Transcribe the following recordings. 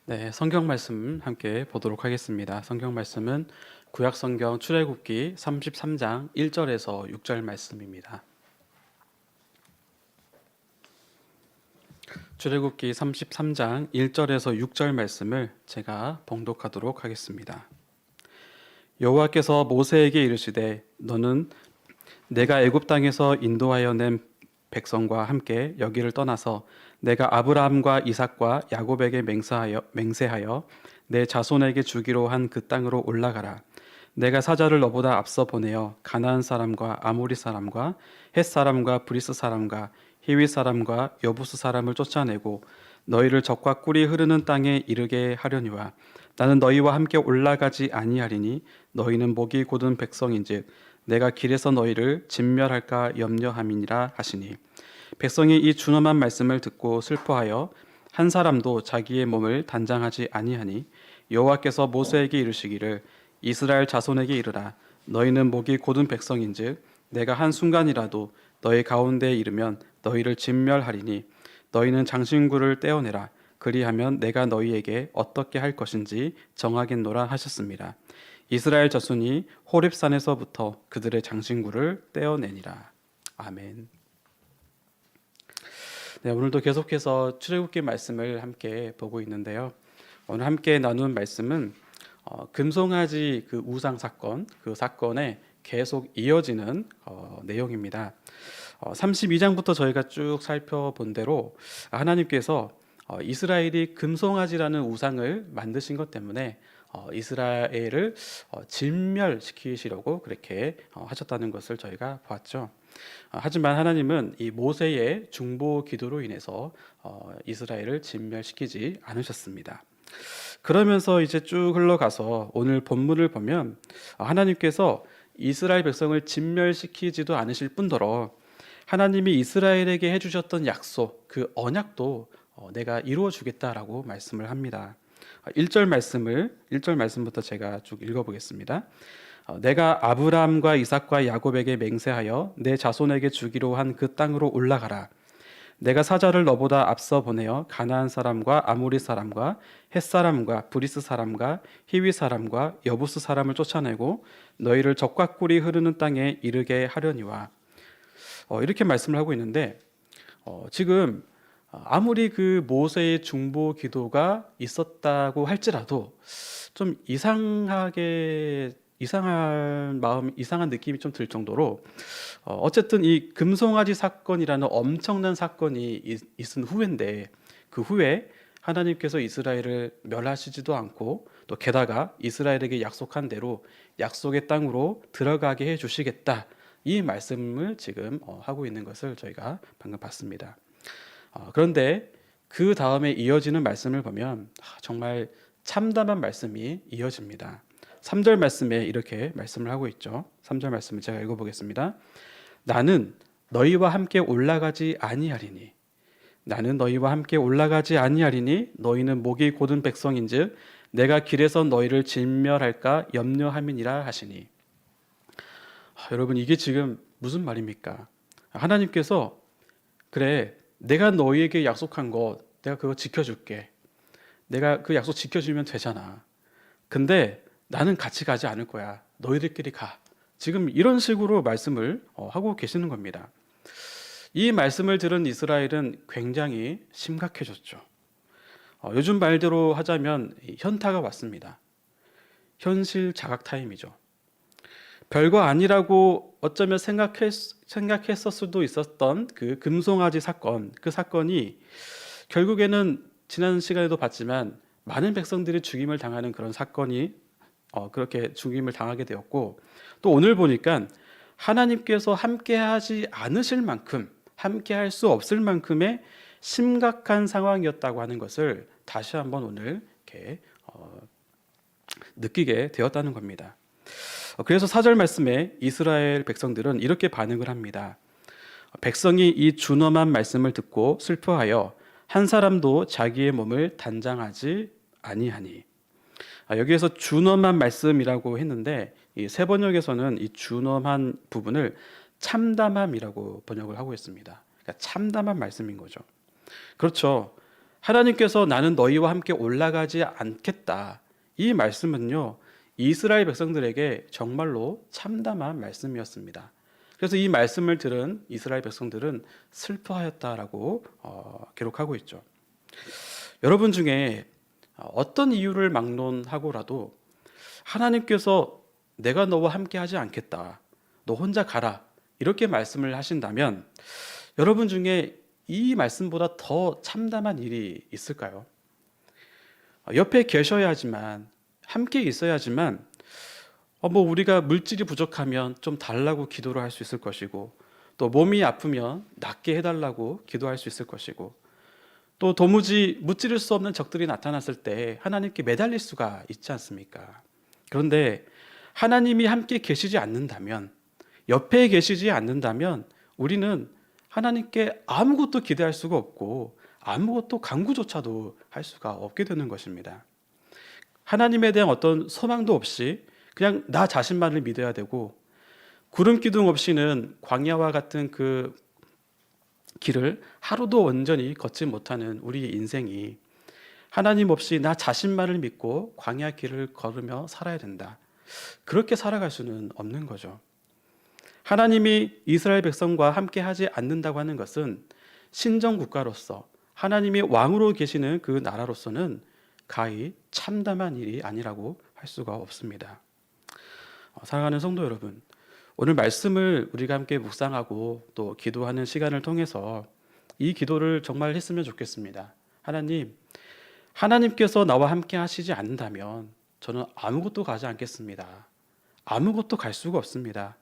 네, 성경 말씀 함께 보도록 하겠습니다. 성경 말씀은 구약 성경 출애굽기 33장 1절에서 6절 말씀입니다. 출애굽기 33장 1절에서 6절 말씀을 제가 봉독하도록 하겠습니다. 여호와께서 모세에게 이르시되 너는 내가 애굽 땅에서 인도하여 낸 백성과 함께 여기를 떠나서 내가 아브라함과 이삭과 야곱에게 맹세하여 내 자손에게 주기로 한 그 땅으로 올라가라. 내가 사자를 너보다 앞서 보내어 가나안 사람과 아모리 사람과 헷 사람과 브리스 사람과 히위 사람과 여부스 사람을 쫓아내고 너희를 적과 꿀이 흐르는 땅에 이르게 하려니와 나는 너희와 함께 올라가지 아니하리니 너희는 목이 곧은 백성인즉 내가 길에서 너희를 진멸할까 염려함이니라 하시니 백성이 이 준엄한 말씀을 듣고 슬퍼하여 한 사람도 자기의 몸을 단장하지 아니하니 여호와께서 모세에게 이르시기를 이스라엘 자손에게 이르라 너희는 목이 곧은 백성인즉 내가 한 순간이라도 너희 가운데에 이르면 너희를 진멸하리니 너희는 장신구를 떼어내라 그리하면 내가 너희에게 어떻게 할 것인지 정하겠노라 하셨습니다. 이스라엘 자손이 호렙산에서부터 그들의 장신구를 떼어내니라. 아멘. 네, 오늘도 계속해서 출애굽기 말씀을 함께 보고 있는데요. 오늘 함께 나눈 말씀은 금송아지 그 우상 사건, 그 사건에 계속 이어지는 내용입니다. 32장부터 저희가 쭉 살펴본 대로 하나님께서 이스라엘이 금송아지라는 우상을 만드신 것 때문에 이스라엘을 진멸시키시려고 그렇게 하셨다는 것을 저희가 봤죠. 하지만 하나님은 이 모세의 중보 기도로 인해서 이스라엘을 진멸시키지 않으셨습니다. 그러면서 이제 쭉 흘러가서 오늘 본문을 보면 하나님께서 이스라엘 백성을 진멸시키지도 않으실 뿐더러 하나님이 이스라엘에게 해주셨던 약속, 그 언약도 내가 이루어 주겠다라고 말씀을 합니다. 1절 말씀부터 제가 쭉 읽어보겠습니다. 내가 아브라함과 이삭과 야곱에게 맹세하여 내 자손에게 주기로 한 그 땅으로 올라가라. 내가 사자를 너보다 앞서 보내어 가나안 사람과 아모리 사람과 헷 사람과 브리스 사람과 히위 사람과 여부스 사람을 쫓아내고 너희를 적과 꿀이 흐르는 땅에 이르게 하려니와 이렇게 말씀을 하고 있는데 지금 아무리 그 모세의 중보 기도가 있었다고 할지라도 좀 이상한 느낌이 좀 들 정도로 어쨌든 이 금송아지 사건이라는 엄청난 사건이 있은 후인데 그 후에 하나님께서 이스라엘을 멸하시지도 않고 또 게다가 이스라엘에게 약속한 대로 약속의 땅으로 들어가게 해주시겠다 이 말씀을 지금 하고 있는 것을 저희가 방금 봤습니다. 그런데 그 다음에 이어지는 말씀을 보면 정말 참담한 말씀이 이어집니다. 3절 말씀에 이렇게 말씀을 하고 있죠. 3절 말씀을 제가 읽어보겠습니다. 나는 너희와 함께 올라가지 아니하리니 나는 너희와 함께 올라가지 아니하리니 너희는 목이 곧은 백성인즉 내가 길에서 너희를 진멸할까 염려함이니라 하시니 여러분 이게 지금 무슨 말입니까? 하나님께서 그래 내가 너희에게 약속한 것 내가 그거 지켜줄게 내가 그 약속 지켜주면 되잖아 근데 나는 같이 가지 않을 거야 너희들끼리 가 지금 이런 식으로 말씀을 하고 계시는 겁니다. 이 말씀을 들은 이스라엘은 굉장히 심각해졌죠. 요즘 말대로 하자면 현타가 왔습니다. 현실 자각 타임이죠. 별거 아니라고 어쩌면 생각했을 수도 있었던 그 금송아지 사건, 그 사건이 결국에는 지난 시간에도 봤지만 많은 백성들이 죽임을 당하는 그런 사건이 그렇게 죽임을 당하게 되었고 또 오늘 보니까 하나님께서 함께하지 않으실 만큼 함께할 수 없을 만큼의 심각한 상황이었다고 하는 것을 다시 한번 오늘 이렇게 느끼게 되었다는 겁니다. 그래서 4절 말씀에 이스라엘 백성들은 이렇게 반응을 합니다. 백성이 이 준엄한 말씀을 듣고 슬퍼하여 한 사람도 자기의 몸을 단장하지 아니하니 여기에서 준엄한 말씀이라고 했는데 이 새 번역에서는 이 준엄한 부분을 참담함이라고 번역을 하고 있습니다. 그러니까 참담한 말씀인 거죠. 그렇죠. 하나님께서 나는 너희와 함께 올라가지 않겠다. 이 말씀은요, 이스라엘 백성들에게 정말로 참담한 말씀이었습니다. 그래서 이 말씀을 들은 이스라엘 백성들은 슬퍼하였다라고 기록하고 있죠. 여러분 중에 어떤 이유를 막론하고라도 하나님께서 내가 너와 함께 하지 않겠다, 너 혼자 가라, 이렇게 말씀을 하신다면 여러분 중에 이 말씀보다 더 참담한 일이 있을까요? 옆에 계셔야 하지만, 함께 있어야지만 우리가 물질이 부족하면 좀 달라고 기도를 할 수 있을 것이고, 또 몸이 아프면 낫게 해달라고 기도할 수 있을 것이고, 또 도무지 무찌를 수 없는 적들이 나타났을 때 하나님께 매달릴 수가 있지 않습니까? 그런데 하나님이 함께 계시지 않는다면, 옆에 계시지 않는다면 우리는 하나님께 아무것도 기대할 수가 없고 아무것도 간구조차도 할 수가 없게 되는 것입니다. 하나님에 대한 어떤 소망도 없이 그냥 나 자신만을 믿어야 되고, 구름 기둥 없이는 광야와 같은 그 길을 하루도 온전히 걷지 못하는 우리 인생이 하나님 없이 나 자신만을 믿고 광야 길을 걸으며 살아야 된다, 그렇게 살아갈 수는 없는 거죠. 하나님이 이스라엘 백성과 함께 하지 않는다고 하는 것은 신정 국가로서 하나님이 왕으로 계시는 그 나라로서는 가히 참담한 일이 아니라고 할 수가 없습니다. 사랑하는 성도 여러분, 오늘 말씀을 우리가 함께 묵상하고 또 기도하는 시간을 통해서 이 기도를 정말 했으면 좋겠습니다. 하나님께서 나와 함께 하시지 않는다면 저는 아무것도 가지 않겠습니다. 아무것도 갈 수가 없습니다.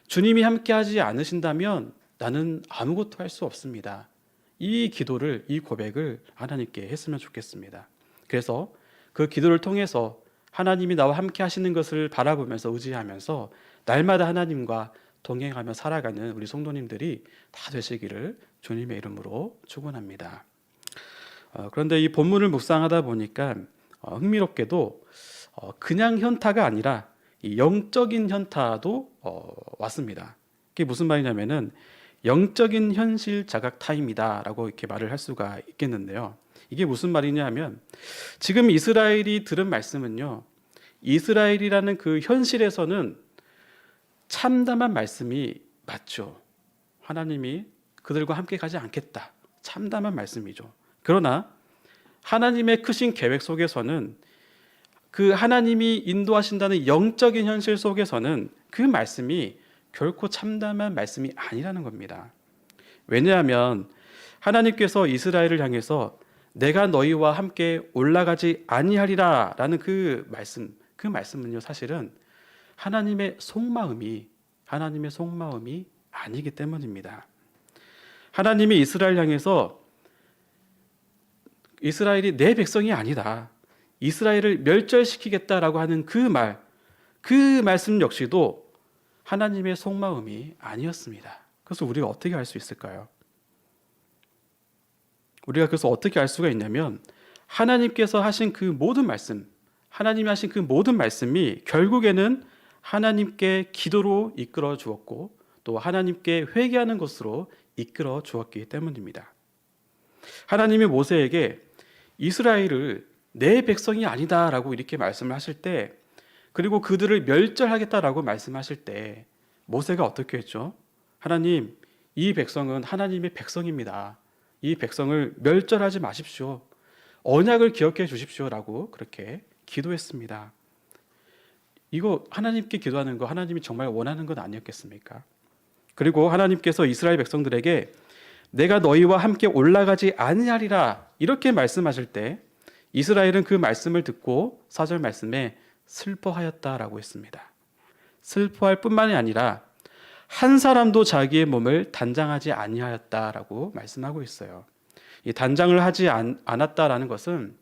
주님이 함께 하지 않으신다면 나는 아무것도 할 수 없습니다. 이 기도를, 이 고백을 하나님께 했으면 좋겠습니다. 그래서 그 기도를 통해서 하나님이 나와 함께 하시는 것을 바라보면서 의지하면서 날마다 하나님과 동행하며 살아가는 우리 성도님들이 다 되시기를 주님의 이름으로 축원합니다. 그런데 이 본문을 묵상하다 보니까 흥미롭게도 그냥 현타가 아니라 이 영적인 현타도 왔습니다. 그게 무슨 말이냐면은 영적인 현실 자각 타임이다라고 이렇게 말을 할 수가 있겠는데요. 이게 무슨 말이냐 하면, 지금 이스라엘이 들은 말씀은요, 이스라엘이라는 그 현실에서는 참담한 말씀이 맞죠. 하나님이 그들과 함께 가지 않겠다, 참담한 말씀이죠. 그러나 하나님의 크신 계획 속에서는, 그 하나님이 인도하신다는 영적인 현실 속에서는 그 말씀이 결코 참담한 말씀이 아니라는 겁니다. 왜냐하면 하나님께서 이스라엘을 향해서 내가 너희와 함께 올라가지 아니하리라 라는 그 말씀은요, 사실은 하나님의 속마음이 아니기 때문입니다. 하나님이 이스라엘 향해서 이스라엘이 내 백성이 아니다, 이스라엘을 멸절시키겠다라고 하는 그 말씀 역시도 하나님의 속마음이 아니었습니다. 그래서 우리가 어떻게 알 수 있을까요? 우리가 그래서 어떻게 알 수가 있냐면, 하나님께서 하신 그 모든 말씀, 하나님이 하신 그 모든 말씀이 결국에는 하나님께 기도로 이끌어 주었고 또 하나님께 회개하는 것으로 이끌어 주었기 때문입니다. 하나님이 모세에게 이스라엘을 내 백성이 아니다라고 이렇게 말씀을 하실 때, 그리고 그들을 멸절하겠다라고 말씀하실 때 모세가 어떻게 했죠? 하나님, 이 백성은 하나님의 백성입니다. 이 백성을 멸절하지 마십시오. 언약을 기억해 주십시오라고 그렇게 기도했습니다. 이거 하나님께 기도하는 거 하나님이 정말 원하는 건 아니었겠습니까? 그리고 하나님께서 이스라엘 백성들에게 내가 너희와 함께 올라가지 아니하리라 이렇게 말씀하실 때 이스라엘은 그 말씀을 듣고 4절 말씀에 슬퍼하였다라고 했습니다. 슬퍼할 뿐만이 아니라 한 사람도 자기의 몸을 단장하지 아니하였다라고 말씀하고 있어요. 이 단장을 하지 않았다라는 것은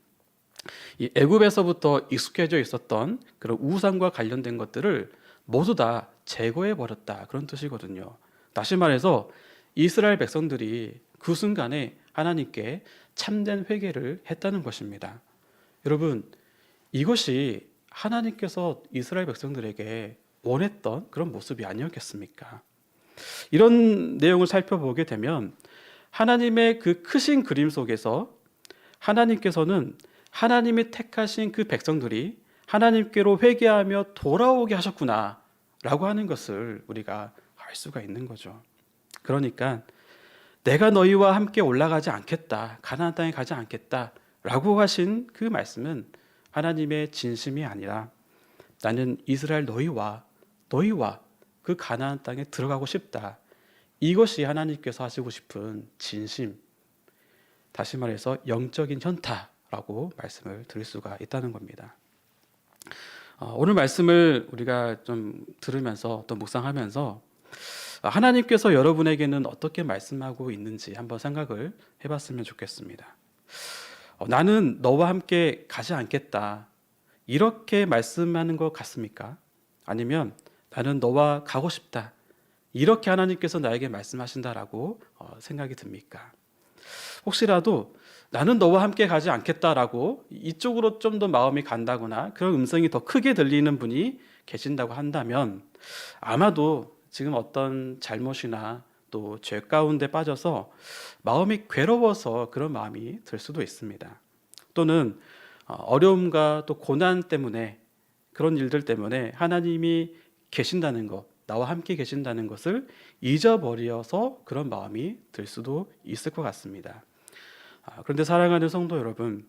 이 애굽에서부터 익숙해져 있었던 그런 우상과 관련된 것들을 모두 다 제거해 버렸다, 그런 뜻이거든요. 다시 말해서 이스라엘 백성들이 그 순간에 하나님께 참된 회개를 했다는 것입니다. 여러분, 이것이 하나님께서 이스라엘 백성들에게 원했던 그런 모습이 아니었겠습니까? 이런 내용을 살펴보게 되면 하나님의 그 크신 그림 속에서 하나님께서는 하나님이 택하신 그 백성들이 하나님께로 회개하며 돌아오게 하셨구나 라고 하는 것을 우리가 알 수가 있는 거죠. 그러니까 내가 너희와 함께 올라가지 않겠다, 가나안 땅에 가지 않겠다 라고 하신 그 말씀은 하나님의 진심이 아니라 나는 이스라엘 너희와 그 가나안 땅에 들어가고 싶다, 이것이 하나님께서 하시고 싶은 진심, 다시 말해서 영적인 현타라고 말씀을 드릴 수가 있다는 겁니다. 오늘 말씀을 우리가 좀 들으면서 또 묵상하면서 하나님께서 여러분에게는 어떻게 말씀하고 있는지 한번 생각을 해봤으면 좋겠습니다. 나는 너와 함께 가지 않겠다, 이렇게 말씀하는 것 같습니까? 아니면 나는 너와 가고 싶다, 이렇게 하나님께서 나에게 말씀하신다라고 생각이 듭니까? 혹시라도 나는 너와 함께 가지 않겠다라고 이쪽으로 좀 더 마음이 간다거나 그런 음성이 더 크게 들리는 분이 계신다고 한다면 아마도 지금 어떤 잘못이나 또 죄 가운데 빠져서 마음이 괴로워서 그런 마음이 들 수도 있습니다. 또는 어려움과 또 고난 때문에, 그런 일들 때문에 하나님이 계신다는 것, 나와 함께 계신다는 것을 잊어버려서 그런 마음이 들 수도 있을 것 같습니다. 그런데 사랑하는 성도 여러분,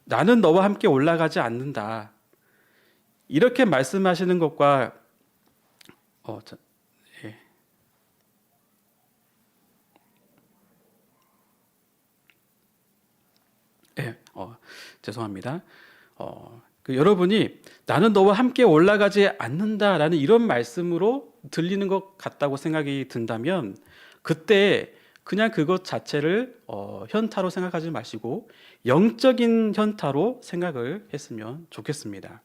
나는 너와 함께 올라가지 않는다, 이렇게 말씀하시는 것과 죄송합니다. 여러분이 나는 너와 함께 올라가지 않는다라는 이런 말씀으로 들리는 것 같다고 생각이 든다면 그때 그냥 그것 자체를 현타로 생각하지 마시고 영적인 현타로 생각을 했으면 좋겠습니다.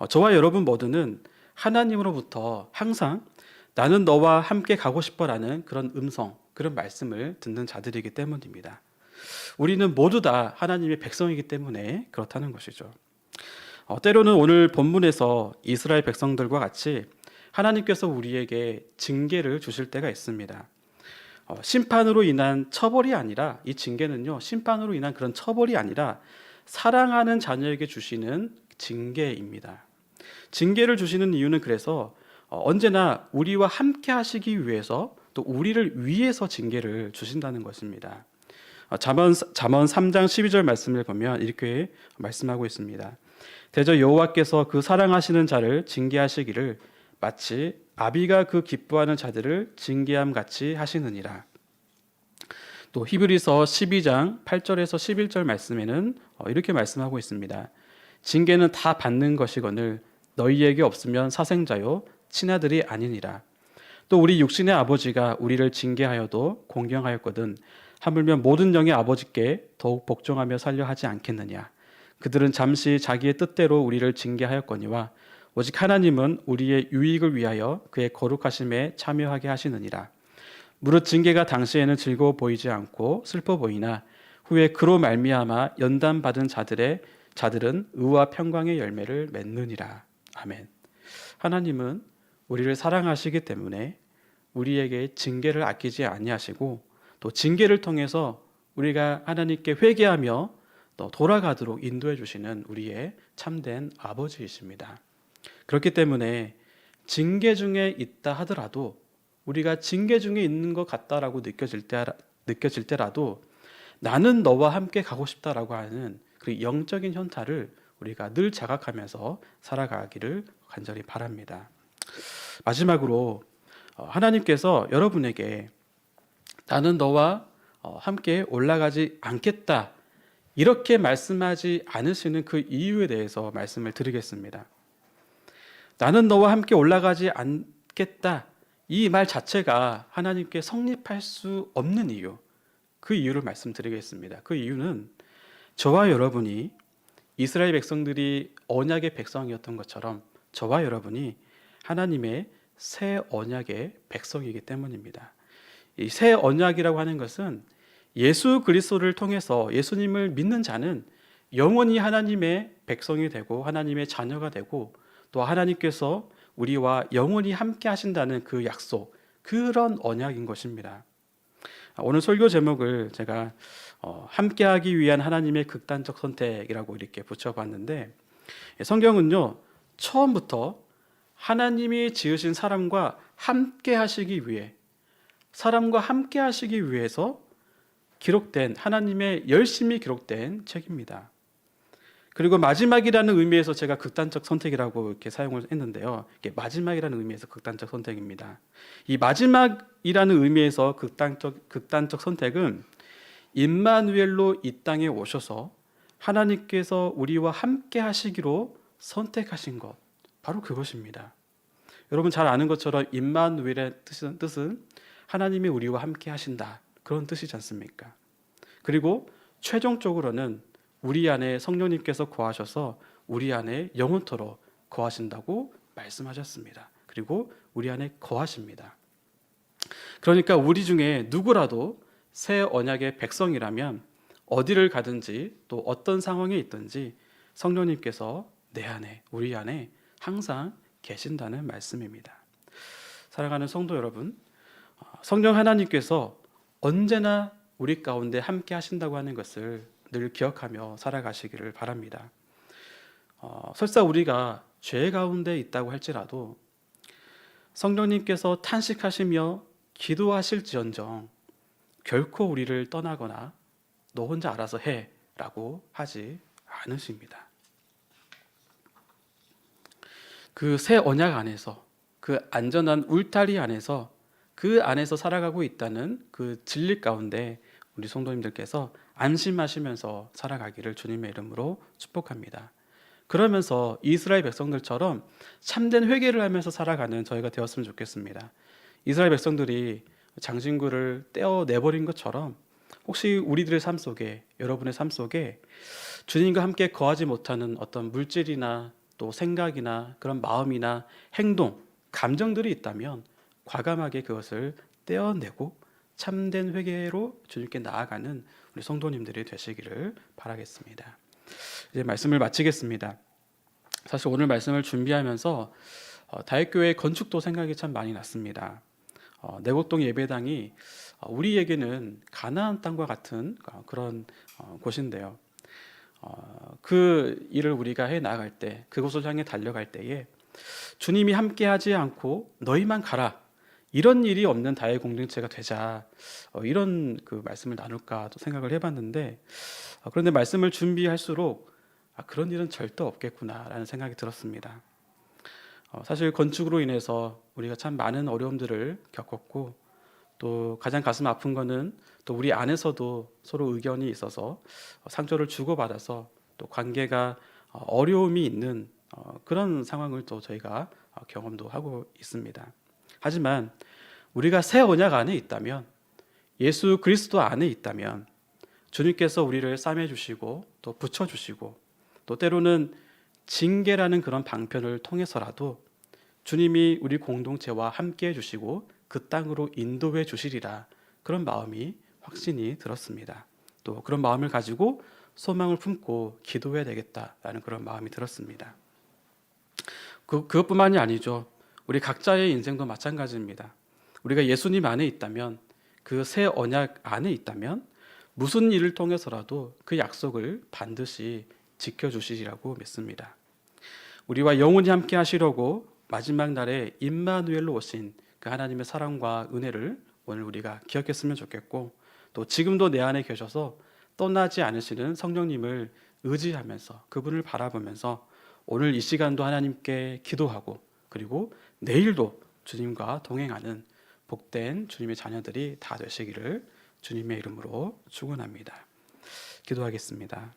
저와 여러분 모두는 하나님으로부터 항상 나는 너와 함께 가고 싶어라는 그런 음성, 그런 말씀을 듣는 자들이기 때문입니다. 우리는 모두 다 하나님의 백성이기 때문에 그렇다는 것이죠. 때로는 오늘 본문에서 이스라엘 백성들과 같이 하나님께서 우리에게 징계를 주실 때가 있습니다. 심판으로 인한 처벌이 아니라, 이 징계는요, 심판으로 인한 그런 처벌이 아니라 사랑하는 자녀에게 주시는 징계입니다. 징계를 주시는 이유는 그래서 언제나 우리와 함께 하시기 위해서, 또 우리를 위해서 징계를 주신다는 것입니다. 잠언 3장 12절 말씀을 보면 이렇게 말씀하고 있습니다. 대저 여호와께서 그 사랑하시는 자를 징계하시기를 마치 아비가 그 기뻐하는 자들을 징계함 같이 하시느니라. 또 히브리서 12장 8절에서 11절 말씀에는 이렇게 말씀하고 있습니다. 징계는 다 받는 것이거늘 너희에게 없으면 사생자요 친아들이 아니니라. 또 우리 육신의 아버지가 우리를 징계하여도 공경하였거든 하물며 모든 영의 아버지께 더욱 복종하며 살려 하지 않겠느냐. 그들은 잠시 자기의 뜻대로 우리를 징계하였거니와 오직 하나님은 우리의 유익을 위하여 그의 거룩하심에 참여하게 하시느니라. 무릇 징계가 당시에는 즐거워 보이지 않고 슬퍼 보이나 후에 그로 말미암아 연단 받은 자들은 의와 평강의 열매를 맺느니라. 아멘. 하나님은 우리를 사랑하시기 때문에 우리에게 징계를 아끼지 아니하시고 또 징계를 통해서 우리가 하나님께 회개하며 또 돌아가도록 인도해 주시는 우리의 참된 아버지이십니다. 그렇기 때문에 징계 중에 있다 하더라도, 우리가 징계 중에 있는 것 같다라고 느껴질 때라도 나는 너와 함께 가고 싶다라고 하는 그 영적인 현타를 우리가 늘 자각하면서 살아가기를 간절히 바랍니다. 마지막으로 하나님께서 여러분에게 나는 너와 함께 올라가지 않겠다, 이렇게 말씀하지 않으시는 그 이유에 대해서 말씀을 드리겠습니다. 나는 너와 함께 올라가지 않겠다, 이 말 자체가 하나님께 성립할 수 없는 이유, 그 이유를 말씀드리겠습니다. 그 이유는 저와 여러분이 이스라엘 백성들이 언약의 백성이었던 것처럼 저와 여러분이 하나님의 새 언약의 백성이기 때문입니다. 이 새 언약이라고 하는 것은 예수 그리스도를 통해서 예수님을 믿는 자는 영원히 하나님의 백성이 되고 하나님의 자녀가 되고 또 하나님께서 우리와 영원히 함께 하신다는 그 약속, 그런 언약인 것입니다. 오늘 설교 제목을 제가 함께하기 위한 하나님의 극단적 선택이라고 이렇게 붙여봤는데, 성경은요 처음부터 하나님이 지으신 사람과 함께 하시기 위해, 사람과 함께 하시기 위해서 기록된, 하나님의 열심히 기록된 책입니다. 그리고 마지막이라는 의미에서 제가 극단적 선택이라고 이렇게 사용을 했는데요. 이게 마지막이라는 의미에서 극단적 선택입니다. 이 마지막이라는 의미에서 극단적 선택은 임마누엘로 이 땅에 오셔서 하나님께서 우리와 함께 하시기로 선택하신 것, 바로 그것입니다. 여러분 잘 아는 것처럼 임마누엘의 뜻은 하나님이 우리와 함께 하신다, 그런 뜻이지 않습니까? 그리고 최종적으로는 우리 안에 성령님께서 거하셔서 우리 안에 영원토록 거하신다고 말씀하셨습니다. 그리고 우리 안에 거하십니다. 그러니까 우리 중에 누구라도 새 언약의 백성이라면 어디를 가든지 또 어떤 상황에 있든지 성령님께서 내 안에, 우리 안에 항상 계신다는 말씀입니다. 사랑하는 성도 여러분, 성령 하나님께서 언제나 우리 가운데 함께 하신다고 하는 것을 늘 기억하며 살아가시기를 바랍니다. 설사 우리가 죄 가운데 있다고 할지라도 성령님께서 탄식하시며 기도하실지언정 결코 우리를 떠나거나 너 혼자 알아서 해 라고 하지 않으십니다. 그 새 언약 안에서, 그 안전한 울타리 안에서, 그 안에서 살아가고 있다는 그 진리 가운데 우리 성도님들께서 안심하시면서 살아가기를 주님의 이름으로 축복합니다. 그러면서 이스라엘 백성들처럼 참된 회개를 하면서 살아가는 저희가 되었으면 좋겠습니다. 이스라엘 백성들이 장신구를 떼어내버린 것처럼 혹시 우리들의 삶 속에, 여러분의 삶 속에 주님과 함께 거하지 못하는 어떤 물질이나 또 생각이나 그런 마음이나 행동, 감정들이 있다면 과감하게 그것을 떼어내고 참된 회개로 주님께 나아가는 우리 성도님들이 되시기를 바라겠습니다. 이제 말씀을 마치겠습니다. 사실 오늘 말씀을 준비하면서 다윗교회 건축도 생각이 참 많이 났습니다. 내곡동 예배당이 우리에게는 가나안 땅과 같은 그런 곳인데요. 그 일을 우리가 해 나갈 때, 그곳을 향해 달려갈 때에 주님이 함께하지 않고 너희만 가라, 이런 일이 없는 다윗 공동체가 되자, 이런 그 말씀을 나눌까 또 생각을 해봤는데, 그런데 말씀을 준비할수록 그런 일은 절대 없겠구나라는 생각이 들었습니다. 사실 건축으로 인해서 우리가 참 많은 어려움들을 겪었고, 또 가장 가슴 아픈 거는 또 우리 안에서도 서로 의견이 있어서 상처를 주고받아서 또 관계가 어려움이 있는 그런 상황을 또 저희가 경험도 하고 있습니다. 하지만 우리가 새 언약 안에 있다면, 예수 그리스도 안에 있다면 주님께서 우리를 싸매 주시고 또 붙여 주시고 또 때로는 징계라는 그런 방편을 통해서라도 주님이 우리 공동체와 함께 해 주시고 그 땅으로 인도해 주시리라, 그런 마음이 확신이 들었습니다. 또 그런 마음을 가지고 소망을 품고 기도해야 되겠다라는 그런 마음이 들었습니다. 그것뿐만이 아니죠. 우리 각자의 인생도 마찬가지입니다. 우리가 예수님 안에 있다면, 그 새 언약 안에 있다면 무슨 일을 통해서라도 그 약속을 반드시 지켜주시리라고 믿습니다. 우리와 영원히 함께 하시려고 마지막 날에 임마누엘로 오신 그 하나님의 사랑과 은혜를 오늘 우리가 기억했으면 좋겠고, 또 지금도 내 안에 계셔서 떠나지 않으시는 성령님을 의지하면서 그분을 바라보면서 오늘 이 시간도 하나님께 기도하고, 그리고 내일도 주님과 동행하는 복된 주님의 자녀들이 다 되시기를 주님의 이름으로 축원합니다. 기도하겠습니다.